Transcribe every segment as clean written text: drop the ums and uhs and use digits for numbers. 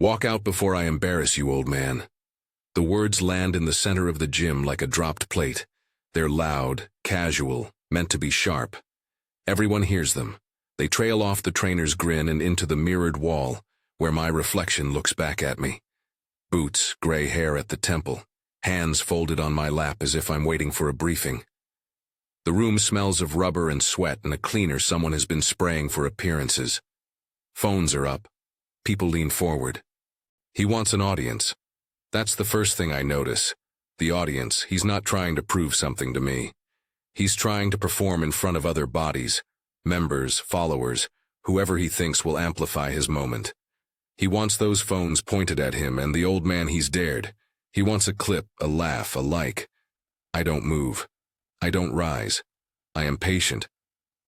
Walk out before I embarrass you, old man. The words land in the center of the gym like a dropped plate. They're loud, casual, meant to be sharp. Everyone hears them. They trail off the trainer's grin and into the mirrored wall, where my reflection looks back at me. Boots, gray hair at the temple, hands folded on my lap as if I'm waiting for a briefing. The room smells of rubber and sweat and a cleaner someone has been spraying for appearances. Phones are up. People lean forward. He wants an audience. That's the first thing I notice. The audience. He's not trying to prove something to me. He's trying to perform in front of other bodies, members, followers, whoever he thinks will amplify his moment. He wants those phones pointed at him and the old man he's dared. He wants a clip, a laugh, a like. I don't move. I don't rise. I am patient.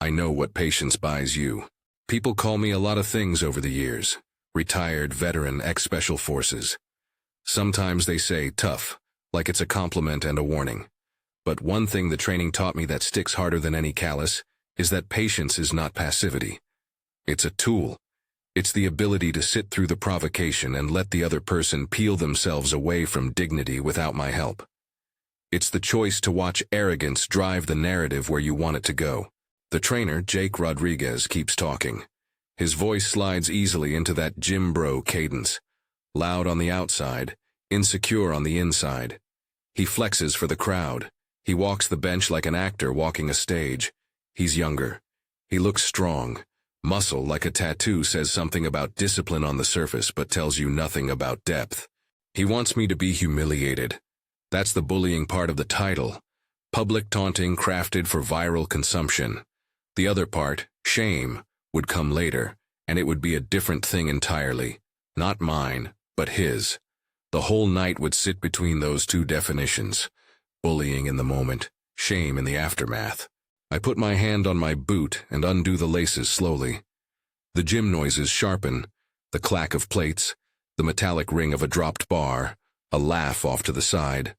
I know what patience buys you. People call me a lot of things over the years. Retired, veteran, ex-special forces. Sometimes they say tough, like it's a compliment and a warning. But one thing the training taught me that sticks harder than any callous is that patience is not passivity. It's a tool. It's the ability to sit through the provocation and let the other person peel themselves away from dignity without my help. It's the choice to watch arrogance drive the narrative where you want it to go. The trainer, Jake Rodriguez, keeps talking. His voice slides easily into that gym bro cadence. Loud on the outside, insecure on the inside. He flexes for the crowd. He walks the bench like an actor walking a stage. He's younger. He looks strong. Muscle, like a tattoo, says something about discipline on the surface but tells you nothing about depth. He wants me to be humiliated. That's the bullying part of the title. Public taunting crafted for viral consumption. The other part, shame, would come later, and it would be a different thing entirely. Not mine, but his. The whole night would sit between those two definitions. Bullying in the moment, shame in the aftermath. I put my hand on my boot and undo the laces slowly. The gym noises sharpen, the clack of plates, the metallic ring of a dropped bar, a laugh off to the side.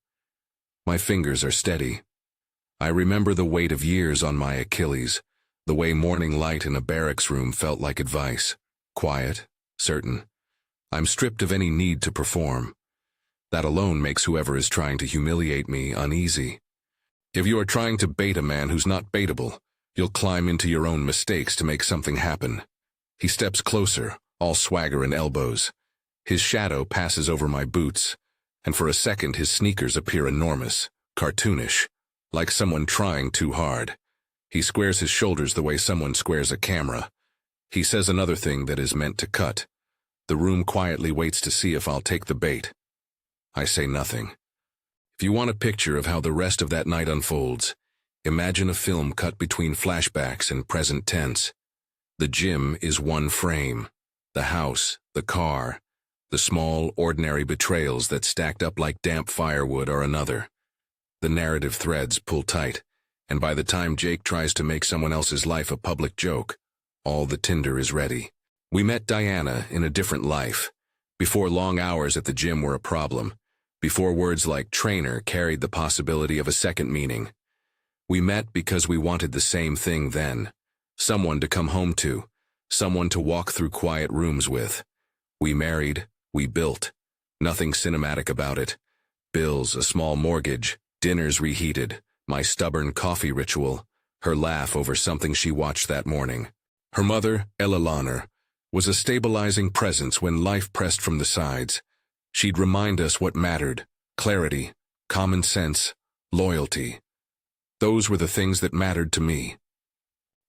My fingers are steady. I remember the weight of years on my Achilles, the way morning light in a barracks room felt like advice. Quiet, certain. I'm stripped of any need to perform. That alone makes whoever is trying to humiliate me uneasy. If you are trying to bait a man who's not baitable, you'll climb into your own mistakes to make something happen. He steps closer, all swagger and elbows. His shadow passes over my boots, and for a second his sneakers appear enormous, cartoonish, like someone trying too hard. He squares his shoulders the way someone squares a camera. He says another thing that is meant to cut. The room quietly waits to see if I'll take the bait. I say nothing. If you want a picture of how the rest of that night unfolds, imagine a film cut between flashbacks and present tense. The gym is one frame. The house, the car, the small, ordinary betrayals that stacked up like damp firewood are another. The narrative threads pull tight, and by the time Jake tries to make someone else's life a public joke, all the tinder is ready. We met Diana in a different life, before long hours at the gym were a problem, before words like trainer carried the possibility of a second meaning. We met because we wanted the same thing then, someone to come home to, someone to walk through quiet rooms with. We married, we built. Nothing cinematic about it. Bills, a small mortgage, dinners reheated, my stubborn coffee ritual, her laugh over something she watched that morning. Her mother, Ella Lahner, was a stabilizing presence when life pressed from the sides. She'd remind us what mattered: clarity, common sense, loyalty. Those were the things that mattered to me.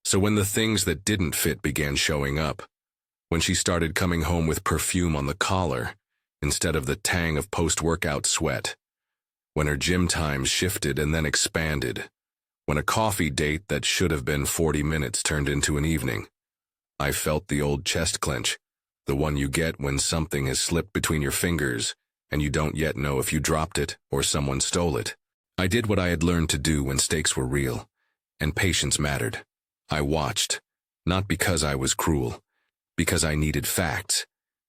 So when the things that didn't fit began showing up, when she started coming home with perfume on the collar instead of the tang of post-workout sweat, when her gym times shifted and then expanded, when a coffee date that should have been 40 minutes turned into an evening, I felt the old chest clench, the one you get when something has slipped between your fingers and you don't yet know if you dropped it or someone stole it. I did what I had learned to do when stakes were real, and patience mattered. I watched, not because I was cruel, because I needed facts,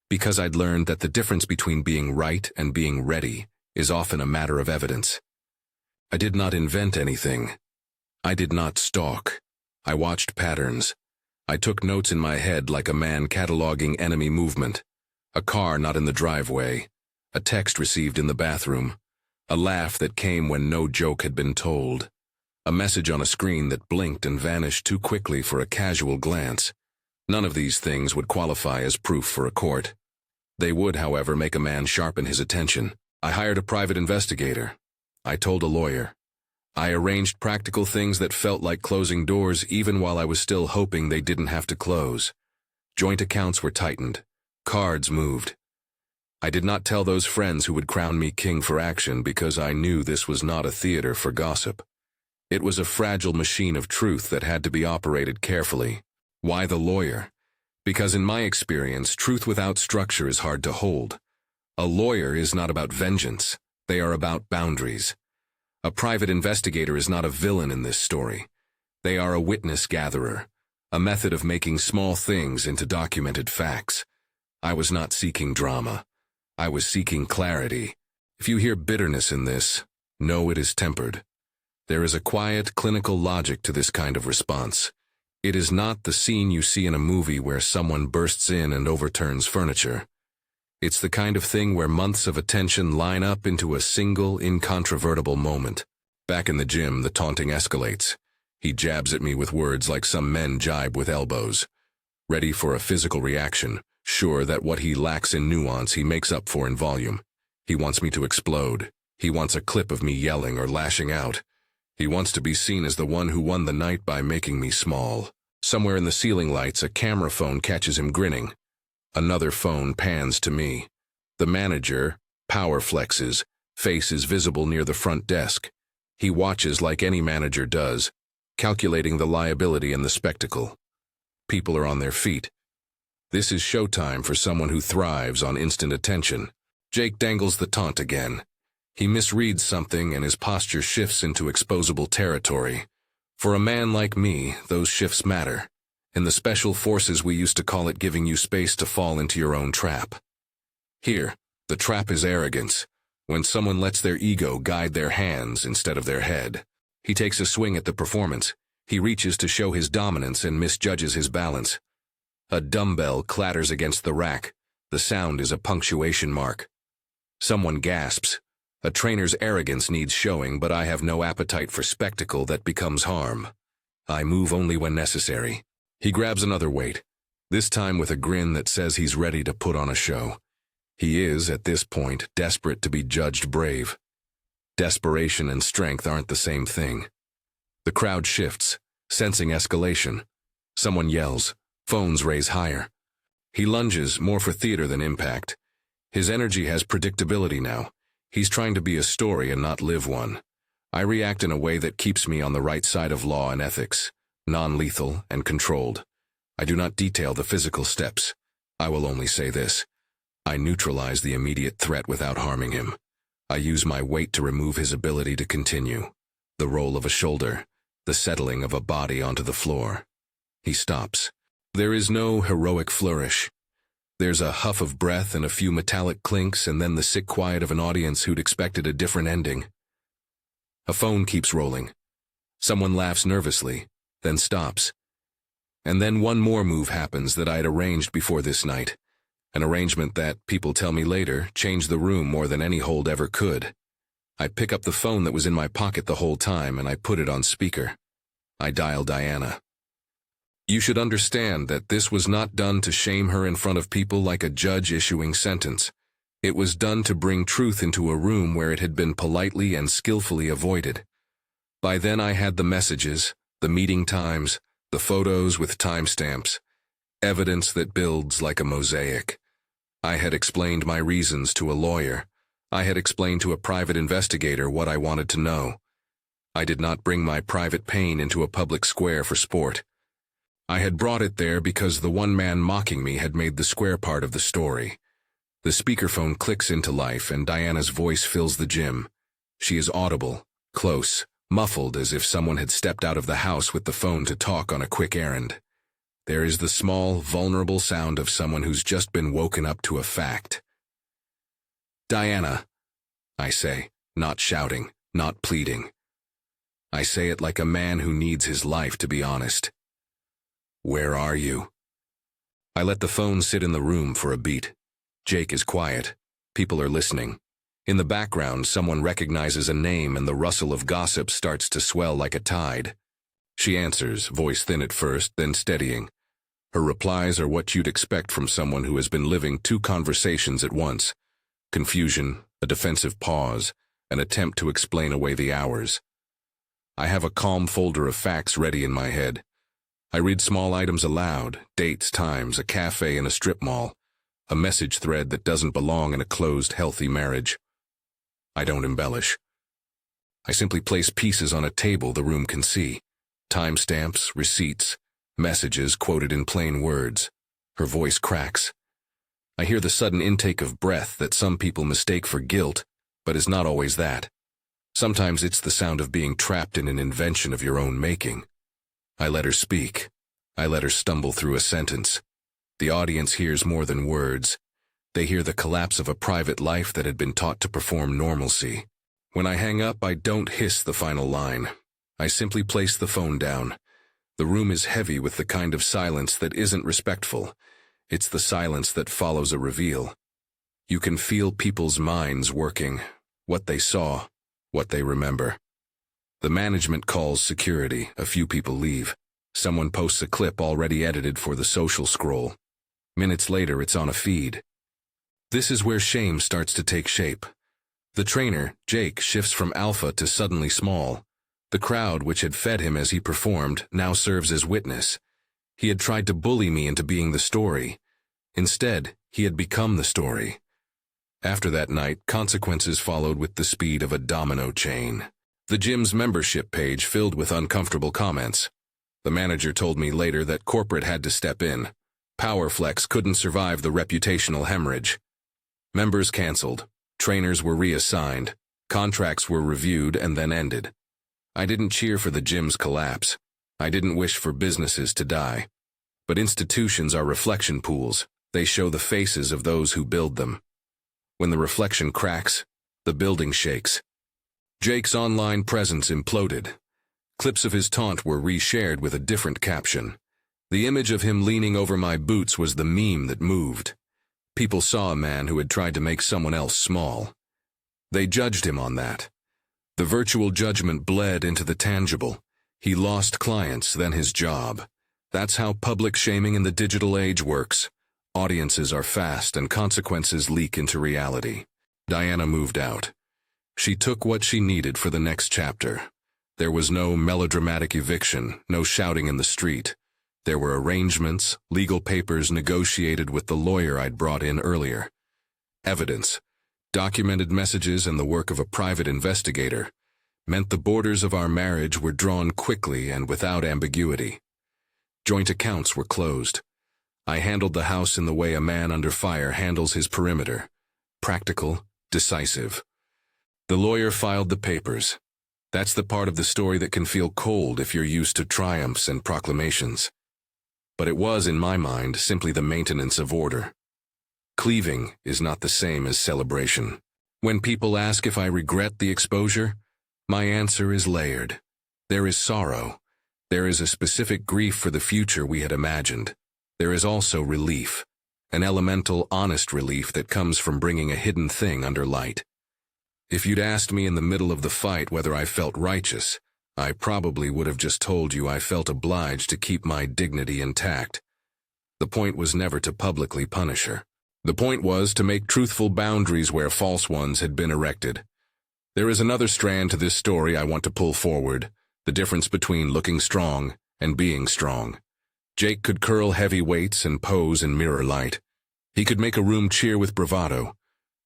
because I'd learned that the difference between being right and being ready is often a matter of evidence. I did not invent anything. I did not stalk. I watched patterns. I took notes in my head like a man cataloging enemy movement. A car not in the driveway. A text received in the bathroom. A laugh that came when no joke had been told. A message on a screen that blinked and vanished too quickly for a casual glance. None of these things would qualify as proof for a court. They would, however, make a man sharpen his attention. I hired a private investigator. I told a lawyer. I arranged practical things that felt like closing doors even while I was still hoping they didn't have to close. Joint accounts were tightened. Cards moved. I did not tell those friends who would crown me king for action because I knew this was not a theater for gossip. It was a fragile machine of truth that had to be operated carefully. Why the lawyer? Because in my experience, truth without structure is hard to hold. A lawyer is not about vengeance. They are about boundaries. A private investigator is not a villain in this story. They are a witness gatherer, a method of making small things into documented facts. I was not seeking drama. I was seeking clarity. If you hear bitterness in this, know it is tempered. There is a quiet, clinical logic to this kind of response. It is not the scene you see in a movie where someone bursts in and overturns furniture. It's the kind of thing where months of attention line up into a single, incontrovertible moment. Back in the gym, the taunting escalates. He jabs at me with words like some men jibe with elbows. Ready for a physical reaction, sure that what he lacks in nuance he makes up for in volume. He wants me to explode. He wants a clip of me yelling or lashing out. He wants to be seen as the one who won the night by making me small. Somewhere in the ceiling lights, a camera phone catches him grinning. Another phone pans to me. The manager, power flexes, face is visible near the front desk. He watches like any manager does, calculating the liability and the spectacle. People are on their feet. This is showtime for someone who thrives on instant attention. Jake dangles the taunt again. He misreads something and his posture shifts into exposable territory. For a man like me, those shifts matter. In the special forces we used to call it giving you space to fall into your own trap. Here, the trap is arrogance, when someone lets their ego guide their hands instead of their head. He takes a swing at the performance. He reaches to show his dominance and misjudges his balance. A dumbbell clatters against the rack. The sound is a punctuation mark. Someone gasps. A trainer's arrogance needs showing, but I have no appetite for spectacle that becomes harm. I move only when necessary. He grabs another weight, this time with a grin that says he's ready to put on a show. He is, at this point, desperate to be judged brave. Desperation and strength aren't the same thing. The crowd shifts, sensing escalation. Someone yells. Phones raise higher. He lunges, more for theater than impact. His energy has predictability now. He's trying to be a story and not live one. I react in a way that keeps me on the right side of law and ethics, non-lethal and controlled. I do not detail the physical steps. I will only say this. I neutralize the immediate threat without harming him. I use my weight to remove his ability to continue. The roll of a shoulder, the settling of a body onto the floor. He stops. There is no heroic flourish. There's a huff of breath and a few metallic clinks and then the sick quiet of an audience who'd expected a different ending. A phone keeps rolling. Someone laughs nervously, then stops. And then one more move happens that I'd arranged before this night. An arrangement that, people tell me later, changed the room more than any hold ever could. I pick up the phone that was in my pocket the whole time and I put it on speaker. I dial Diana. You should understand that this was not done to shame her in front of people like a judge issuing sentence. It was done to bring truth into a room where it had been politely and skillfully avoided. By then I had the messages, the meeting times, the photos with timestamps, evidence that builds like a mosaic. I had explained my reasons to a lawyer. I had explained to a private investigator what I wanted to know. I did not bring my private pain into a public square for sport. I had brought it there because the one man mocking me had made the square part of the story. The speakerphone clicks into life and Diana's voice fills the gym. She is audible, close, muffled as if someone had stepped out of the house with the phone to talk on a quick errand. There is the small, vulnerable sound of someone who's just been woken up to a fact. Diana, I say, not shouting, not pleading. I say it like a man who needs his life to be honest. Where are you? I let the phone sit in the room for a beat. Jake is quiet. People are listening. In the background, someone recognizes a name and the rustle of gossip starts to swell like a tide. She answers, voice thin at first, then steadying. Her replies are what you'd expect from someone who has been living two conversations at once. Confusion, a defensive pause, an attempt to explain away the hours. I have a calm folder of facts ready in my head. I read small items aloud, dates, times, a cafe in a strip mall, a message thread that doesn't belong in a closed, healthy marriage. I don't embellish. I simply place pieces on a table the room can see. Timestamps, receipts, messages quoted in plain words. Her voice cracks. I hear the sudden intake of breath that some people mistake for guilt, but is not always that. Sometimes it's the sound of being trapped in an invention of your own making. I let her speak. I let her stumble through a sentence. The audience hears more than words. They hear the collapse of a private life that had been taught to perform normalcy. When I hang up, I don't hiss the final line. I simply place the phone down. The room is heavy with the kind of silence that isn't respectful. It's the silence that follows a reveal. You can feel people's minds working, what they saw, what they remember. The management calls security, a few people leave. Someone posts a clip already edited for the social scroll. Minutes later, it's on a feed. This is where shame starts to take shape. The trainer, Jake, shifts from alpha to suddenly small. The crowd, which had fed him as he performed, now serves as witness. He had tried to bully me into being the story. Instead, he had become the story. After that night, consequences followed with the speed of a domino chain. The gym's membership page filled with uncomfortable comments. The manager told me later that corporate had to step in. Powerflex couldn't survive the reputational hemorrhage. Members canceled. Trainers were reassigned. Contracts were reviewed and then ended. I didn't cheer for the gym's collapse. I didn't wish for businesses to die. But institutions are reflection pools. They show the faces of those who build them. When the reflection cracks, the building shakes. Jake's online presence imploded. Clips of his taunt were reshared with a different caption. The image of him leaning over my boots was the meme that moved. People saw a man who had tried to make someone else small. They judged him on that. The virtual judgment bled into the tangible. He lost clients, then his job. That's how public shaming in the digital age works. Audiences are fast and consequences leak into reality. Diana moved out. She took what she needed for the next chapter. There was no melodramatic eviction, no shouting in the street. There were arrangements, legal papers negotiated with the lawyer I'd brought in earlier. Evidence, documented messages and the work of a private investigator, meant the borders of our marriage were drawn quickly and without ambiguity. Joint accounts were closed. I handled the house in the way a man under fire handles his perimeter. Practical, decisive. The lawyer filed the papers. That's the part of the story that can feel cold if you're used to triumphs and proclamations. But it was, in my mind, simply the maintenance of order. Cleaving is not the same as celebration. When people ask if I regret the exposure, my answer is layered. There is sorrow. There is a specific grief for the future we had imagined. There is also relief, an elemental, honest relief that comes from bringing a hidden thing under light. If you'd asked me in the middle of the fight whether I felt righteous, I probably would have just told you I felt obliged to keep my dignity intact. The point was never to publicly punish her. The point was to make truthful boundaries where false ones had been erected. There is another strand to this story I want to pull forward, the difference between looking strong and being strong. Jake could curl heavy weights and pose in mirror light. He could make a room cheer with bravado.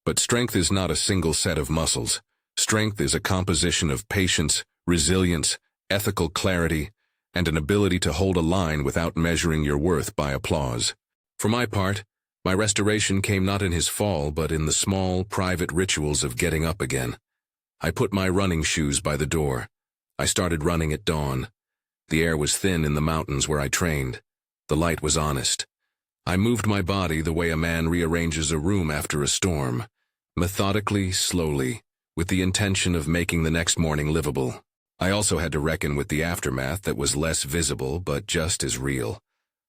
But strength is not a single set of muscles. Strength is a composition of patience, resilience, ethical clarity, and an ability to hold a line without measuring your worth by applause. For my part, my restoration came not in his fall, but in the small, private rituals of getting up again. I put my running shoes by the door. I started running at dawn. The air was thin in the mountains where I trained. The light was honest. I moved my body the way a man rearranges a room after a storm, methodically, slowly, with the intention of making the next morning livable. I also had to reckon with the aftermath that was less visible but just as real.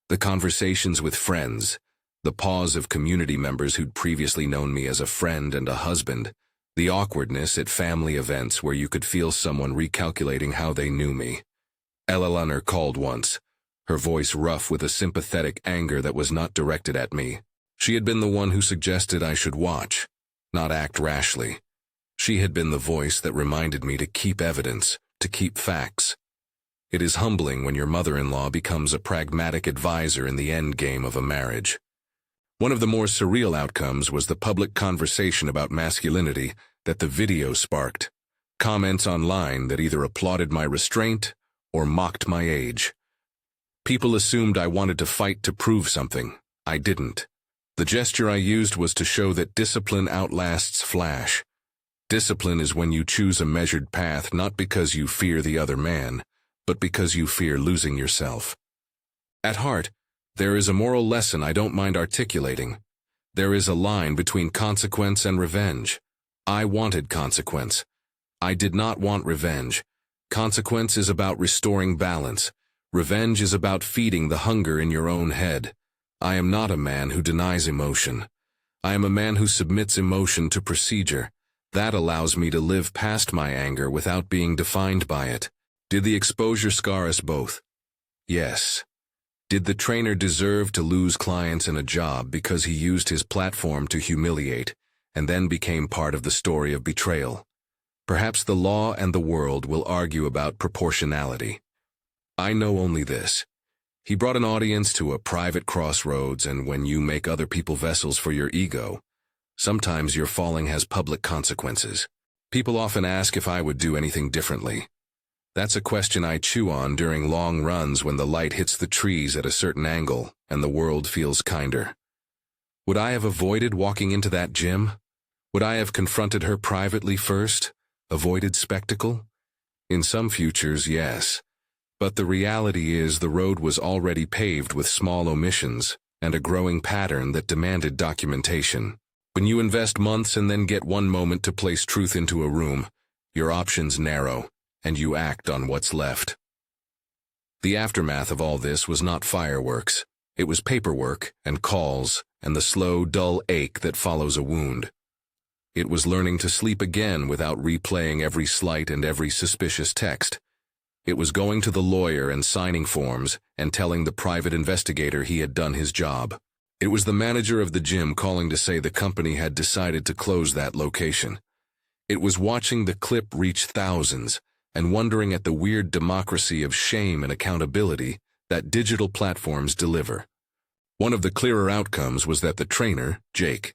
The conversations with friends, The pause of community members who'd previously known me as a friend and a husband. The awkwardness at family events where you could feel someone recalculating how they knew me. Eleanor called once, her voice rough with a sympathetic anger that was not directed at me. She had been the one who suggested I should watch, not act rashly. She had been the voice that reminded me to keep evidence, to keep facts. It is humbling when your mother-in-law becomes a pragmatic advisor in the end game of a marriage. One of the more surreal outcomes was the public conversation about masculinity that the video sparked. Comments online that either applauded my restraint or mocked my age. People assumed I wanted to fight to prove something. I didn't. The gesture I used was to show that discipline outlasts flash. Discipline is when you choose a measured path not because you fear the other man, but because you fear losing yourself. At heart, there is a moral lesson I don't mind articulating. There is a line between consequence and revenge. I wanted consequence. I did not want revenge. Consequence is about restoring balance. Revenge is about feeding the hunger in your own head. I am not a man who denies emotion. I am a man who submits emotion to procedure. That allows me to live past my anger without being defined by it. Did the exposure scar us both? Yes. Did the trainer deserve to lose clients and a job because he used his platform to humiliate and then became part of the story of betrayal? Perhaps the law and the world will argue about proportionality. I know only this. He brought an audience to a private crossroads, and when you make other people vessels for your ego, sometimes your falling has public consequences. People often ask if I would do anything differently. That's a question I chew on during long runs when the light hits the trees at a certain angle and the world feels kinder. Would I have avoided walking into that gym? Would I have confronted her privately first? Avoided spectacle? In some futures, yes. But the reality is the road was already paved with small omissions and a growing pattern that demanded documentation. When you invest months and then get one moment to place truth into a room, your options narrow, and you act on what's left. The aftermath of all this was not fireworks. It was paperwork and calls and the slow, dull ache that follows a wound. It was learning to sleep again without replaying every slight and every suspicious text. It was going to the lawyer and signing forms and telling the private investigator he had done his job. It was the manager of the gym calling to say the company had decided to close that location. It was watching the clip reach thousands and wondering at the weird democracy of shame and accountability that digital platforms deliver. One of the clearer outcomes was that the trainer, Jake,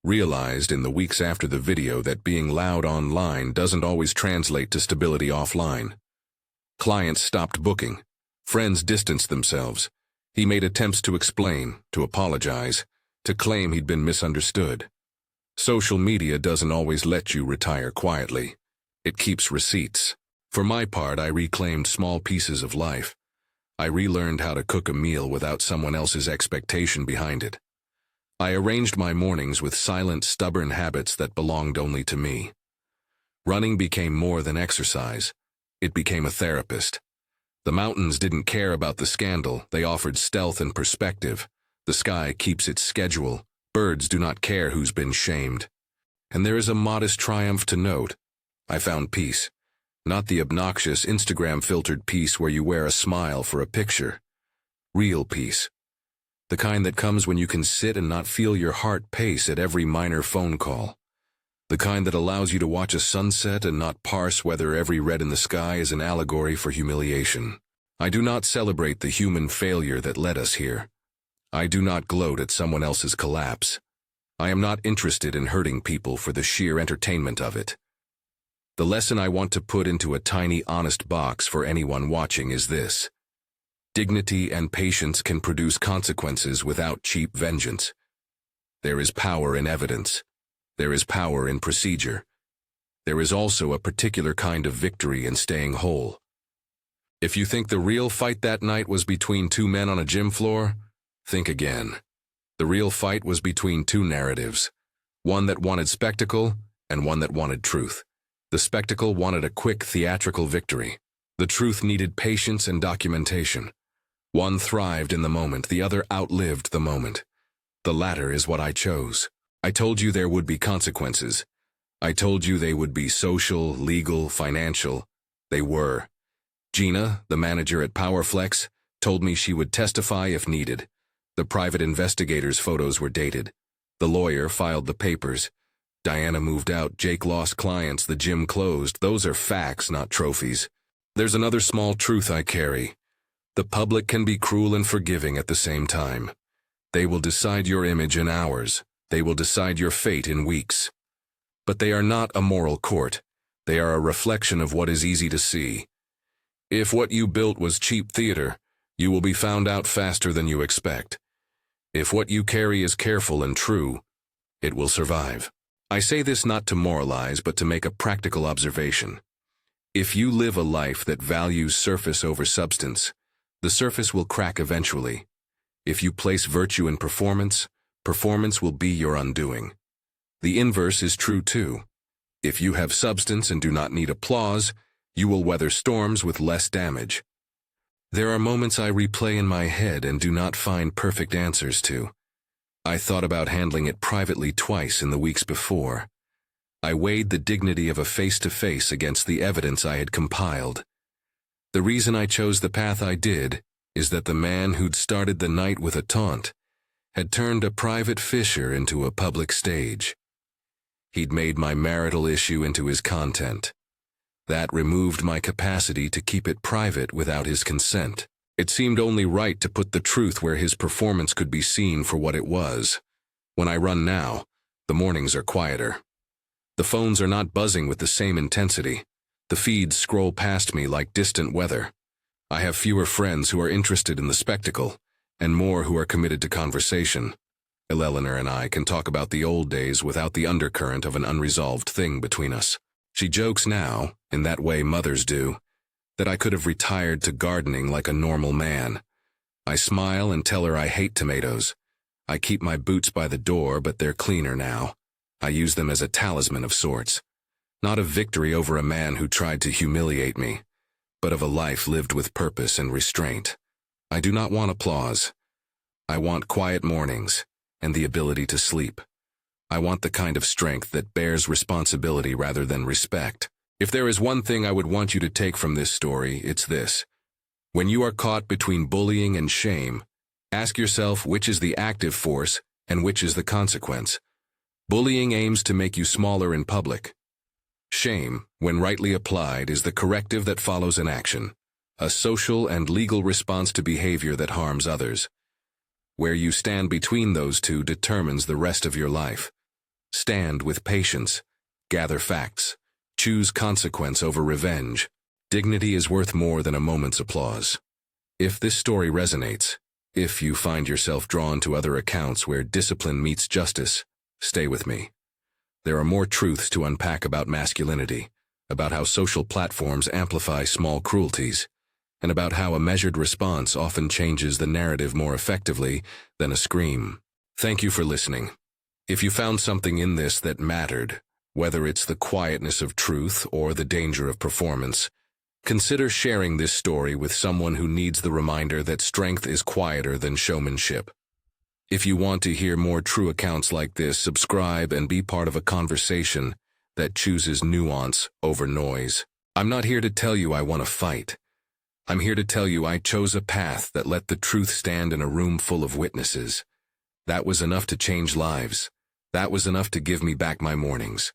realized in the weeks after the video that being loud online doesn't always translate to stability offline. Clients stopped booking. Friends distanced themselves. He made attempts to explain, to apologize, to claim he'd been misunderstood. Social media doesn't always let you retire quietly. It keeps receipts. For my part, I reclaimed small pieces of life. I relearned how to cook a meal without someone else's expectation behind it. I arranged my mornings with silent, stubborn habits that belonged only to me. Running became more than exercise. It became a therapist. The mountains didn't care about the scandal. They offered stealth and perspective. The sky keeps its schedule. Birds do not care who's been shamed. And there is a modest triumph to note. I found peace. Not the obnoxious Instagram-filtered peace where you wear a smile for a picture. Real peace. The kind that comes when you can sit and not feel your heart pace at every minor phone call. The kind that allows you to watch a sunset and not parse whether every red in the sky is an allegory for humiliation. I do not celebrate the human failure that led us here. I do not gloat at someone else's collapse. I am not interested in hurting people for the sheer entertainment of it. The lesson I want to put into a tiny, honest box for anyone watching is this. Dignity and patience can produce consequences without cheap vengeance. There is power in evidence. There is power in procedure. There is also a particular kind of victory in staying whole. If you think the real fight that night was between two men on a gym floor, think again. The real fight was between two narratives. One that wanted spectacle and one that wanted truth. The spectacle wanted a quick theatrical victory. The truth needed patience and documentation. One thrived in the moment, the other outlived the moment. The latter is what I chose. I told you there would be consequences. I told you they would be social, legal, financial. They were. Gina, the manager at PowerFlex, told me she would testify if needed. The private investigator's photos were dated. The lawyer filed the papers. Diana moved out, Jake lost clients, the gym closed. Those are facts, not trophies. There's another small truth I carry. The public can be cruel and forgiving at the same time. They will decide your image in hours. They will decide your fate in weeks. But they are not a moral court. They are a reflection of what is easy to see. If what you built was cheap theater, you will be found out faster than you expect. If what you carry is careful and true, it will survive. I say this not to moralize, but to make a practical observation. If you live a life that values surface over substance, the surface will crack eventually. If you place virtue in performance, performance will be your undoing. The inverse is true too. If you have substance and do not need applause, you will weather storms with less damage. There are moments I replay in my head and do not find perfect answers to. I thought about handling it privately twice in the weeks before. I weighed the dignity of a face-to-face against the evidence I had compiled. The reason I chose the path I did is that the man who'd started the night with a taunt had turned a private fissure into a public stage. He'd made my marital issue into his content. That removed my capacity to keep it private without his consent. It seemed only right to put the truth where his performance could be seen for what it was. When I run now, the mornings are quieter. The phones are not buzzing with the same intensity. The feeds scroll past me like distant weather. I have fewer friends who are interested in the spectacle, and more who are committed to conversation. Eleanor and I can talk about the old days without the undercurrent of an unresolved thing between us. She jokes now, in that way mothers do, that I could have retired to gardening like a normal man. I smile and tell her I hate tomatoes. I keep my boots by the door, but they're cleaner now. I use them as a talisman of sorts. Not of victory over a man who tried to humiliate me, but of a life lived with purpose and restraint. I do not want applause. I want quiet mornings and the ability to sleep. I want the kind of strength that bears responsibility rather than respect. If there is one thing I would want you to take from this story, it's this. When you are caught between bullying and shame, ask yourself which is the active force and which is the consequence. Bullying aims to make you smaller in public. Shame, when rightly applied, is the corrective that follows an action, a social and legal response to behavior that harms others. Where you stand between those two determines the rest of your life. Stand with patience. Gather facts. Choose consequence over revenge. Dignity is worth more than a moment's applause. If this story resonates, if you find yourself drawn to other accounts where discipline meets justice, stay with me. There are more truths to unpack about masculinity, about how social platforms amplify small cruelties, and about how a measured response often changes the narrative more effectively than a scream. Thank you for listening. If you found something in this that mattered, whether it's the quietness of truth or the danger of performance, consider sharing this story with someone who needs the reminder that strength is quieter than showmanship. If you want to hear more true accounts like this, subscribe and be part of a conversation that chooses nuance over noise. I'm not here to tell you I want to fight. I'm here to tell you I chose a path that let the truth stand in a room full of witnesses. That was enough to change lives. That was enough to give me back my mornings.